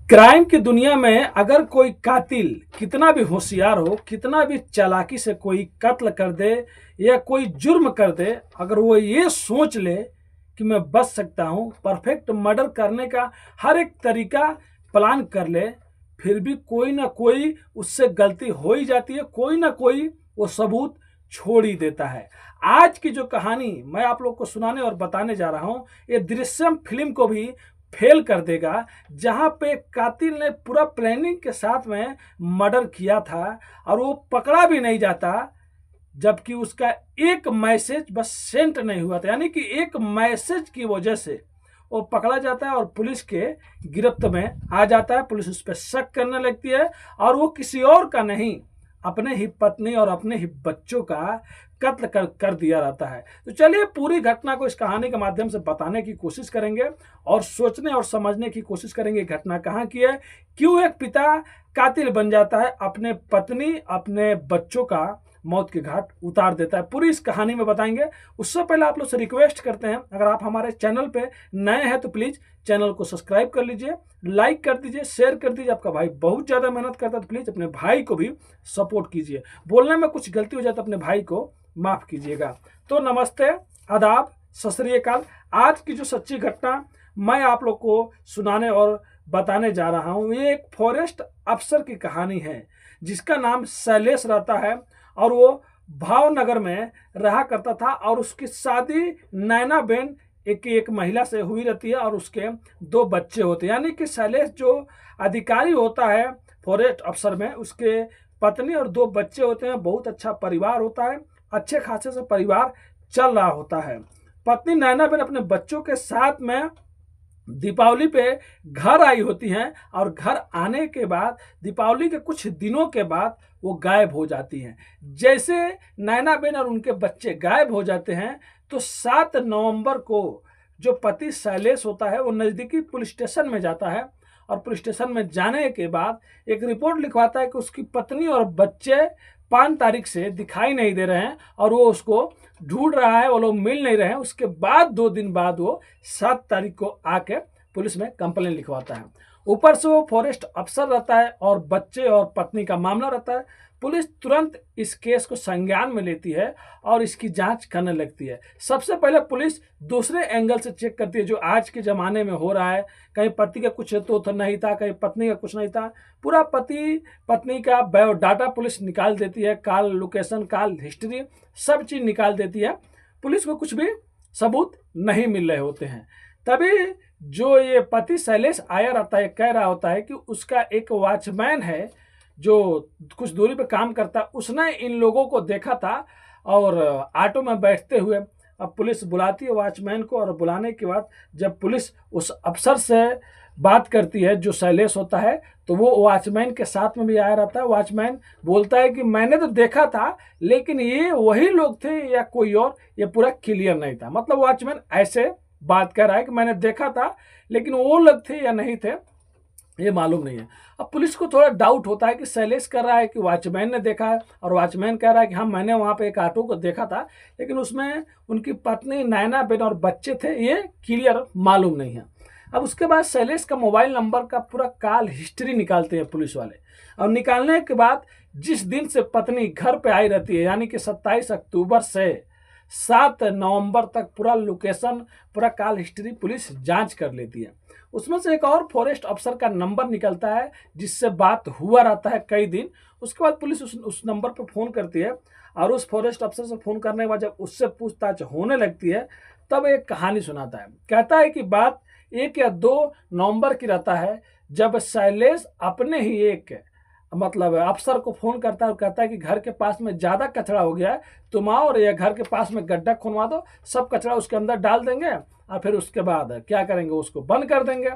Crime की दुनिया में अगर कोई कातिल कितना भी होशियार हो, कितना भी चालाकी से कोई कत्ल कर दे या कोई जुर्म कर दे, अगर वो ये सोच ले कि मैं बच सकता हूँ, परफेक्ट मर्डर करने का हर एक तरीका प्लान कर ले, फिर भी कोई ना कोई उससे गलती हो ही जाती है, कोई ना कोई वो सबूत छोड़ ही देता है। आज की जो कहानी मैं आप लोग को सुनाने और बताने जा रहा हूँ, ये दृश्यम फिल्म को भी फेल कर देगा, जहां पे कातिल ने पूरा प्लानिंग के साथ में मर्डर किया था और वो पकड़ा भी नहीं जाता, जबकि उसका एक मैसेज बस सेंड नहीं हुआ था। यानी कि एक मैसेज की वजह से वो पकड़ा जाता है और पुलिस के गिरफ्त में आ जाता है। पुलिस उस पर शक करने लगती है और वो किसी और का नहीं, अपने ही पत्नी और अपने ही बच्चों का कत्ल कर दिया रहता है। तो चलिए पूरी घटना को इस कहानी के माध्यम से बताने की कोशिश करेंगे और सोचने और समझने की कोशिश करेंगे घटना कहाँ की है, क्यों एक पिता कातिल बन जाता है, अपने पत्नी अपने बच्चों का मौत के घाट उतार देता है। पूरी इस कहानी में बताएंगे। उससे पहले आप लोग से रिक्वेस्ट करते हैं, अगर आप हमारे चैनल पे नए हैं तो प्लीज़ चैनल को सब्सक्राइब कर लीजिए, लाइक कर दीजिए, शेयर कर दीजिए। आपका भाई बहुत ज़्यादा मेहनत करता है तो प्लीज़ अपने भाई को भी सपोर्ट कीजिए। बोलने में कुछ गलती हो जाए तो अपने भाई को माफ़ कीजिएगा। तो नमस्ते, आदाब, सत श्री अकाल। आज की जो सच्ची घटना मैं आप लोग को सुनाने और बताने जा रहा हूँ, ये एक फॉरेस्ट अफसर की कहानी है जिसका नाम शैलेश रहता है और वो भावनगर में रहा करता था और उसकी शादी नैना बेन एक महिला से हुई रहती है और उसके 2 बच्चे होते हैं। यानी कि शैलेश जो अधिकारी होता है फॉरेस्ट अफसर में, उसके पत्नी और 2 बच्चे होते हैं। बहुत अच्छा परिवार होता है, अच्छे खासे से परिवार चल रहा होता है। पत्नी नैना बेन अपने बच्चों के साथ में दीपावली पे घर आई होती हैं और घर आने के बाद दीपावली के कुछ दिनों के बाद वो गायब हो जाती हैं। जैसे नैना बेन और उनके बच्चे गायब हो जाते हैं तो 7 नवंबर को जो पति शैलेश होता है वो नज़दीकी पुलिस स्टेशन में जाता है और पुलिस स्टेशन में जाने के बाद एक रिपोर्ट लिखवाता है कि उसकी पत्नी और बच्चे 5 तारीख से दिखाई नहीं दे रहे हैं और वो उसको ढूंढ रहा है, वो लोग मिल नहीं रहे हैं। उसके बाद 2 दिन बाद वो 7 तारीख को आके पुलिस में कंप्लेन लिखवाता है। ऊपर से वो फॉरेस्ट अफसर रहता है और बच्चे और पत्नी का मामला रहता है। पुलिस तुरंत इस केस को संज्ञान में लेती है और इसकी जांच करने लगती है। सबसे पहले पुलिस दूसरे एंगल से चेक करती है, जो आज के ज़माने में हो रहा है। कहीं पति का कुछ तो नहीं था, कहीं पत्नी का कुछ नहीं था। पूरा पति पत्नी का बायोडाटा पुलिस निकाल देती है, कॉल लोकेशन, कॉल हिस्ट्री, सब चीज़ निकाल देती है। पुलिस को कुछ भी सबूत नहीं मिल रहे होते हैं। तभी जो ये पति शैलेश आया रहता है, कह रहा होता है कि उसका एक वॉचमैन है जो कुछ दूरी पे काम करता है, उसने इन लोगों को देखा था और ऑटो में बैठते हुए। अब पुलिस बुलाती है वॉचमैन को और बुलाने के बाद जब पुलिस उस अफसर से बात करती है जो शैलेश होता है, तो वो वॉचमैन के साथ में भी आया रहता है। वॉचमैन बोलता है कि मैंने तो देखा था लेकिन ये वही लोग थे या कोई और, ये पूरा क्लियर नहीं था। मतलब वॉचमैन ऐसे बात कर रहा है कि मैंने देखा था लेकिन वो लोग थे या नहीं थे ये मालूम नहीं है। अब पुलिस को थोड़ा डाउट होता है कि शैलेश कर रहा है कि वॉचमैन ने देखा है और वॉचमैन कह रहा है कि हाँ मैंने वहाँ पे एक ऑटो को देखा था लेकिन उसमें उनकी पत्नी नैना बेन और बच्चे थे, ये क्लियर मालूम नहीं है। अब उसके बाद शैलेश का मोबाइल नंबर का पूरा कॉल हिस्ट्री निकालते हैं पुलिस वाले और निकालने के बाद जिस दिन से पत्नी घर पे आई रहती है यानी कि 27 अक्टूबर से 7 नवंबर तक पूरा लोकेशन, पूरा कॉल हिस्ट्री पुलिस जांच कर लेती है। उसमें से एक और फॉरेस्ट अफसर का नंबर निकलता है जिससे बात हुआ रहता है कई दिन। उसके बाद पुलिस उस नंबर पर फ़ोन करती है और उस फॉरेस्ट अफसर से फ़ोन करने के बाद जब उससे पूछताछ होने लगती है तब एक कहानी सुनाता है। कहता है कि बात 1 या 2 नवंबर की रहता है जब शैलेश अपने ही एक मतलब अफसर को फ़ोन करता है और कहता है कि घर के पास में ज़्यादा कचरा हो गया है, तुम आओ और ये घर के पास में गड्ढा खुनवा दो, सब कचरा उसके अंदर डाल देंगे और फिर उसके बाद क्या करेंगे, उसको बंद कर देंगे।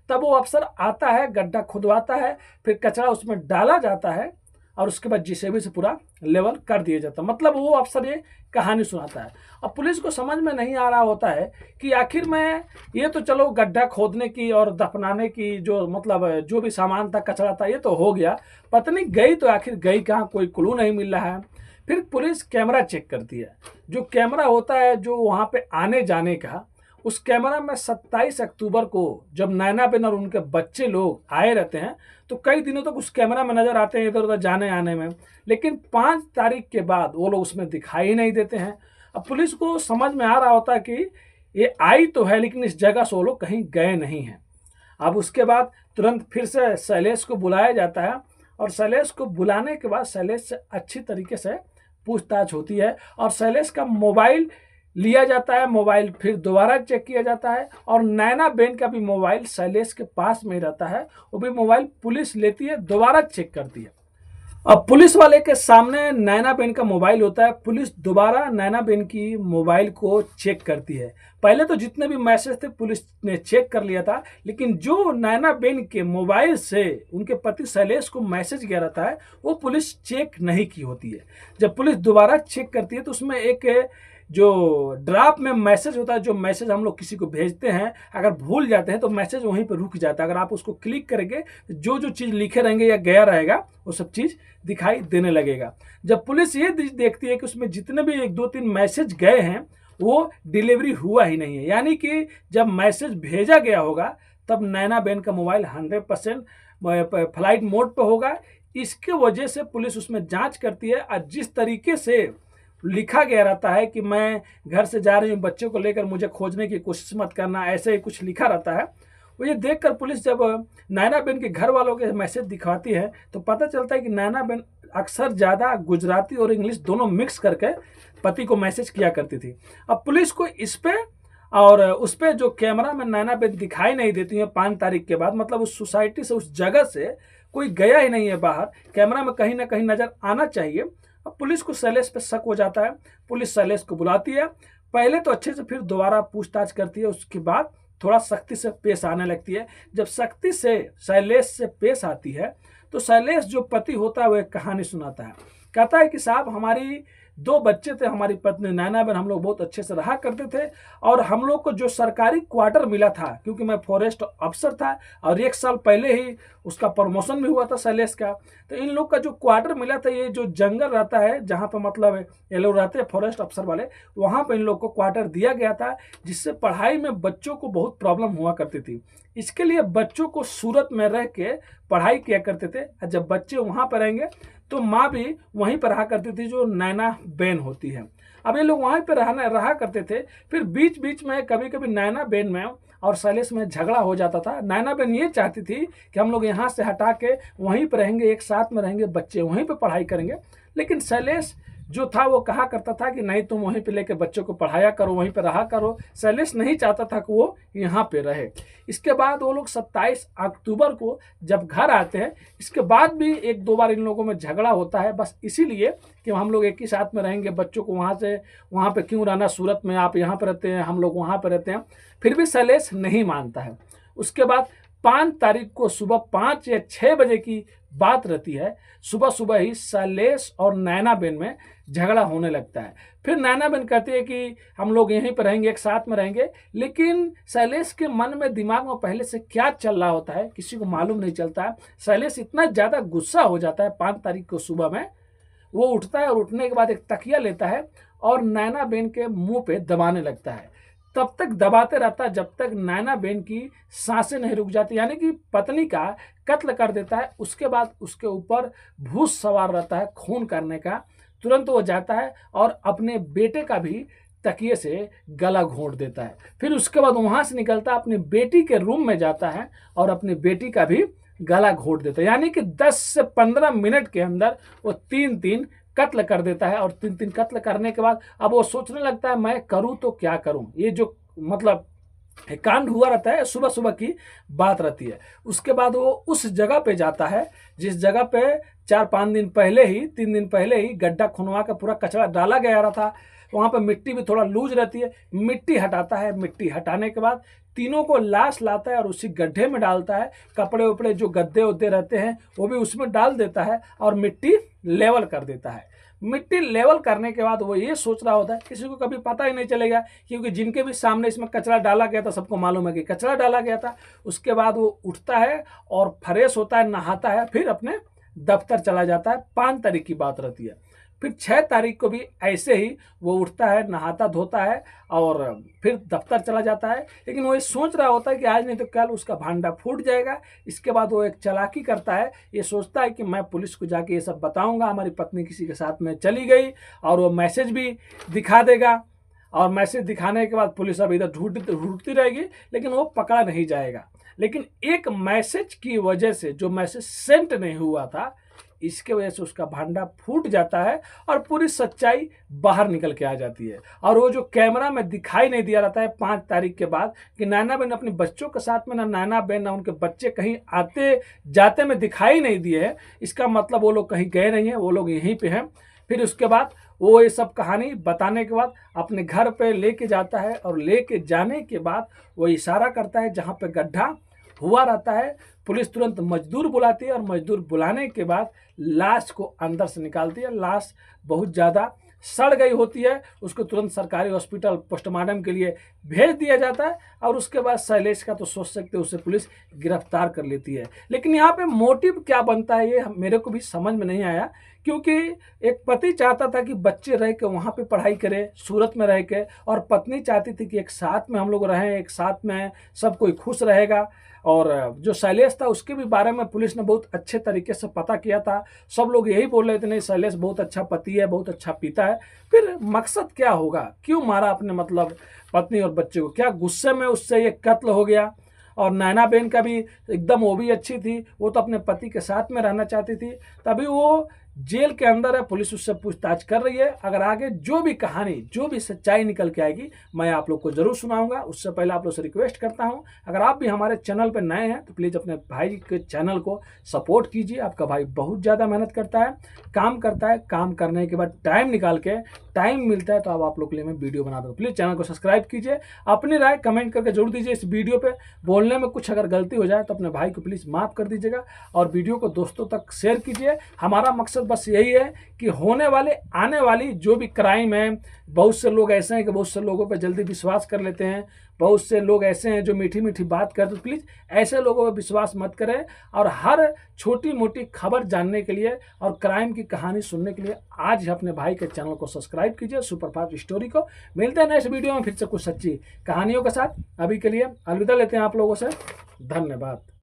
तब वो अफसर आता है, गड्ढा खुदवाता है, फिर कचरा उसमें डाला जाता है और उसके बाद जेसीबी से पूरा लेवल कर दिया जाता है। मतलब वो अफसर ये कहानी सुनाता है। अब पुलिस को समझ में नहीं आ रहा होता है कि आखिर में ये तो चलो गड्ढा खोदने की और दफनाने की जो मतलब जो भी सामान था, कचरा था, ये तो हो गया। पत्नी गई तो आखिर गई कहाँ, कोई क्लू नहीं मिल रहा है। फिर पुलिस कैमरा चेक करती है। जो कैमरा होता है जो वहाँ पे आने जाने का, उस कैमरा में 27 अक्टूबर को जब नैनाबेन और उनके बच्चे लोग आए रहते हैं तो कई दिनों तक उस कैमरा में नजर आते हैं इधर उधर जाने आने में, लेकिन 5 तारीख के बाद वो लोग उसमें दिखाई नहीं देते हैं। अब पुलिस को समझ में आ रहा होता है कि ये आई तो है लेकिन इस जगह से वो लोग कहीं गए नहीं हैं। अब उसके बाद तुरंत फिर से शैलेश को बुलाया जाता है और शैलेश को बुलाने के बाद शैलेश से अच्छी तरीके से पूछताछ होती है और शैलेश का मोबाइल लिया जाता है। मोबाइल फिर दोबारा चेक किया जाता है और नैनाबेन का भी मोबाइल शैलेश के पास में रहता है, वो भी मोबाइल पुलिस लेती है, दोबारा चेक करती है। अब पुलिस वाले के सामने नैनाबेन का मोबाइल होता है, पुलिस दोबारा नैनाबेन की मोबाइल को चेक करती है। पहले तो जितने भी मैसेज थे पुलिस ने चेक कर लिया था, लेकिन जो नैनाबेन के मोबाइल से उनके पति शैलेश को मैसेज गया रहता है वो पुलिस चेक नहीं की होती है। जब पुलिस दोबारा चेक करती है तो उसमें एक जो ड्राफ्ट में मैसेज होता है, जो मैसेज हम लोग किसी को भेजते हैं अगर भूल जाते हैं तो मैसेज वहीं पर रुक जाता है। अगर आप उसको क्लिक करेंगे जो जो चीज़ लिखे रहेंगे या गया रहेगा वो सब चीज़ दिखाई देने लगेगा। जब पुलिस ये देखती है कि उसमें जितने भी 1-2-3 मैसेज गए हैं वो डिलीवरी हुआ ही नहीं है, यानी कि जब मैसेज भेजा गया होगा तब नैनाबेन का मोबाइल 100% फ्लाइट मोड पर होगा। इसके वजह से पुलिस उसमें जांच करती है और जिस तरीके से लिखा गया रहता है कि मैं घर से जा रही हूँ बच्चों को लेकर, मुझे खोजने की कोशिश मत करना, ऐसे ही कुछ लिखा रहता है। वो ये देखकर पुलिस जब नैनाबेन के घर वालों के मैसेज दिखाती है तो पता चलता है कि नैनाबेन अक्सर ज़्यादा गुजराती और इंग्लिश दोनों मिक्स करके पति को मैसेज किया करती थी। अब पुलिस को इस पे और उस पे जो कैमरा में नैनाबेन दिखाई नहीं देती है 5 तारीख के बाद, मतलब उस सोसाइटी से उस जगह से कोई गया ही नहीं है बाहर, कैमरा में कहीं ना कहीं नजर आना चाहिए। अब पुलिस को शैलेश पे शक हो जाता है, पुलिस शैलेश को बुलाती है, पहले तो अच्छे से फिर दोबारा पूछताछ करती है, उसके बाद थोड़ा सख्ती से पेश आने लगती है। जब सख्ती से शैलेश से पेश आती है तो शैलेश जो पति होता है वो एक कहानी सुनाता है। कहता है कि साहब हमारी 2 बच्चे थे, हमारी पत्नी नैनाबेन, हम लोग बहुत अच्छे से रहा करते थे और हम लोग को जो सरकारी क्वार्टर मिला था, क्योंकि मैं फॉरेस्ट अफसर था और 1 साल पहले ही उसका प्रमोशन भी हुआ था शैलेश का, तो इन लोग का जो क्वार्टर मिला था, ये जो जंगल रहता है जहाँ पर मतलब ये लोग रहते हैं फॉरेस्ट अफसर वाले, वहाँ पर इन लोग को क्वार्टर दिया गया था, जिससे पढ़ाई में बच्चों को बहुत प्रॉब्लम हुआ करती थी। इसके लिए बच्चों को सूरत में रह के पढ़ाई किया करते थे और जब बच्चे वहाँ पर रहेंगे तो माँ भी वहीं पर रहा करती थी, जो नैनाबेन होती है। अब ये लोग वहीं पर रहा करते थे। फिर बीच बीच में कभी कभी नैनाबेन में और शैलेश में झगड़ा हो जाता था। नैनाबेन ये चाहती थी कि हम लोग यहाँ से हटा के वहीं पर रहेंगे, एक साथ में रहेंगे, बच्चे वहीं पर पढ़ाई करेंगे, लेकिन शैलेश जो था वो कहा करता था कि नहीं तुम वहीं पे लेके बच्चों को पढ़ाया करो, वहीं पे रहा करो। शैलेश नहीं चाहता था कि वो यहाँ पे रहे। इसके बाद वो लोग 27 अक्टूबर को जब घर आते हैं, इसके बाद भी 1-2 बार इन लोगों में झगड़ा होता है, बस इसीलिए कि हम लोग एक ही साथ में रहेंगे, बच्चों को वहाँ पे क्यों रहना, सूरत में आप यहाँ पर रहते हैं, हम लोग वहाँ पर रहते हैं। फिर भी शैलेश नहीं मानता है। उसके बाद 5 तारीख को सुबह 5 या 6 बजे की बात रहती है, सुबह सुबह ही शैलेश और नैनाबेन में झगड़ा होने लगता है। फिर नैनाबेन कहती है कि हम लोग यहीं पर रहेंगे, एक साथ में रहेंगे, लेकिन शैलेश के मन में दिमाग में पहले से क्या चल रहा होता है किसी को मालूम नहीं चलता है। शैलेश इतना ज़्यादा गुस्सा हो जाता है 5 तारीख को सुबह में, वो उठता है और उठने के बाद एक तकिया लेता है और नैनाबेन के मुंह पे दबाने लगता है। तब तक दबाते रहता है जब तक नैनाबेन की सांसें नहीं रुक जाती, यानी कि पत्नी का कत्ल कर देता है। उसके बाद उसके ऊपर भूत सवार रहता है खून करने का। तुरंत वो जाता है और अपने बेटे का भी तकिए से गला घोंट देता है। फिर उसके बाद वहाँ से निकलता है, अपनी बेटी के रूम में जाता है और अपनी बेटी का भी गला घोंट देता है। यानी कि 10 से 15 मिनट के अंदर वो 3-3 कत्ल कर देता है। और 3-3 कत्ल करने के बाद अब वो सोचने लगता है मैं करूं तो क्या करूं। ये जो मतलब कांड हुआ रहता है सुबह सुबह की बात रहती है। उसके बाद वो उस जगह पे जाता है जिस जगह पे 4-5 दिन पहले ही 3 दिन पहले ही गड्ढा खुनवा का पूरा कचरा डाला गया रहा था। वहाँ पे मिट्टी भी थोड़ा लूज रहती है, मिट्टी हटाता है। मिट्टी हटाने के बाद तीनों को लाश लाता है और उसी गड्ढे में डालता है। कपड़े उपड़े जो गद्दे उद्दे रहते हैं वो भी उसमें डाल देता है और मिट्टी लेवल कर देता है। मिट्टी लेवल करने के बाद वो ये सोच रहा होता है, किसी को कभी पता ही नहीं चलेगा, क्योंकि जिनके भी सामने इसमें कचरा डाला गया था सबको मालूम है कि कचरा डाला गया था। उसके बाद वो उठता है और फ्रेश होता है, नहाता है, फिर अपने दफ्तर चला जाता है। 5 तारीख की बात रहती है। फिर 6 तारीख को भी ऐसे ही वो उठता है, नहाता धोता है और फिर दफ्तर चला जाता है। लेकिन वो ये सोच रहा होता है कि आज नहीं तो कल उसका भांडा फूट जाएगा। इसके बाद वो एक चालाकी करता है, ये सोचता है कि मैं पुलिस को जाके ये सब बताऊंगा, हमारी पत्नी किसी के साथ में चली गई, और वो मैसेज भी दिखा देगा। और मैसेज दिखाने के बाद पुलिस अब इधर ढूंढती रहेगी, लेकिन वो पकड़ा नहीं जाएगा। लेकिन एक मैसेज की वजह से, जो मैसेज सेंड नहीं हुआ था, इसके वजह से उसका भांडा फूट जाता है और पूरी सच्चाई बाहर निकल के आ जाती है। और वो जो कैमरा में दिखाई नहीं दिया रहता है 5 तारीख के बाद कि नैना बहन अपने बच्चों के साथ में, ना नैना बहन ना उनके बच्चे कहीं आते जाते में दिखाई नहीं दिए हैं, इसका मतलब वो लोग कहीं गए नहीं हैं, वो लोग यहीं पे हैं। फिर उसके बाद वो ये सब कहानी बताने के बाद अपने घर पे लेके जाता है, और लेके जाने के बाद वो इशारा करता है जहाँ पे गड्ढा हुआ रहता है। पुलिस तुरंत मजदूर बुलाती है, और मजदूर बुलाने के बाद लाश को अंदर से निकालती है। लाश बहुत ज़्यादा सड़ गई होती है, उसको तुरंत सरकारी हॉस्पिटल पोस्टमार्टम के लिए भेज दिया जाता है। और उसके बाद शैलेश का तो सोच सकते हो, उसे पुलिस गिरफ्तार कर लेती है। लेकिन यहाँ पे मोटिव क्या बनता है, ये मेरे को भी समझ में नहीं आया। क्योंकि एक पति चाहता था कि बच्चे रह के वहाँ पे पढ़ाई करें, सूरत में रह के, और पत्नी चाहती थी कि एक साथ में हम लोग रहें, एक साथ में सब कोई खुश रहेगा। और जो शैलेश था उसके भी बारे में पुलिस ने बहुत अच्छे तरीके से पता किया था। सब लोग यही बोल रहे थे, नहीं शैलेश बहुत अच्छा पति है, बहुत अच्छा पिता है। फिर मकसद क्या होगा, क्यों मारा अपने मतलब पत्नी और बच्चे को, क्या गुस्से में उससे ये कत्ल हो गया। और नैना बहन का भी एकदम, वो भी अच्छी थी, वो तो अपने पति के साथ में रहना चाहती थी। तभी वो जेल के अंदर है, पुलिस उससे पूछताछ कर रही है। अगर आगे जो भी कहानी, जो भी सच्चाई निकल के आएगी, मैं आप लोग को जरूर सुनाऊंगा। उससे पहले आप लोग से रिक्वेस्ट करता हूं, अगर आप भी हमारे चैनल पर नए हैं तो प्लीज़ अपने भाई के चैनल को सपोर्ट कीजिए। आपका भाई बहुत ज़्यादा मेहनत करता है, काम करता है, काम करने के बाद टाइम निकाल के, टाइम मिलता है तो आप लोग के लिए मैं वीडियो बना दूँ। प्लीज़ चैनल को सब्सक्राइब कीजिए, अपनी राय कमेंट करके जरूर दीजिए। इस वीडियो पे बोलने में कुछ अगर गलती हो जाए तो अपने भाई को प्लीज़ माफ़ कर दीजिएगा, और वीडियो को दोस्तों तक शेयर कीजिए। हमारा मकसद बस यही है कि होने वाले, आने वाली जो भी क्राइम है, बहुत से लोग ऐसे हैं कि बहुत से लोगों पर जल्दी विश्वास कर लेते हैं, बहुत से लोग ऐसे हैं जो मीठी मीठी बात करते, तो प्लीज़ ऐसे लोगों पर विश्वास मत करें। और हर छोटी मोटी खबर जानने के लिए और क्राइम की कहानी सुनने के लिए आज ही अपने भाई के चैनल को सब्सक्राइब कीजिए, सुपरफास्ट स्टोरी को। मिलते हैं नेक्स्ट वीडियो में फिर से कुछ सच्ची कहानियों के साथ। अभी के लिए अलविदा लेते हैं आप लोगों से, धन्यवाद।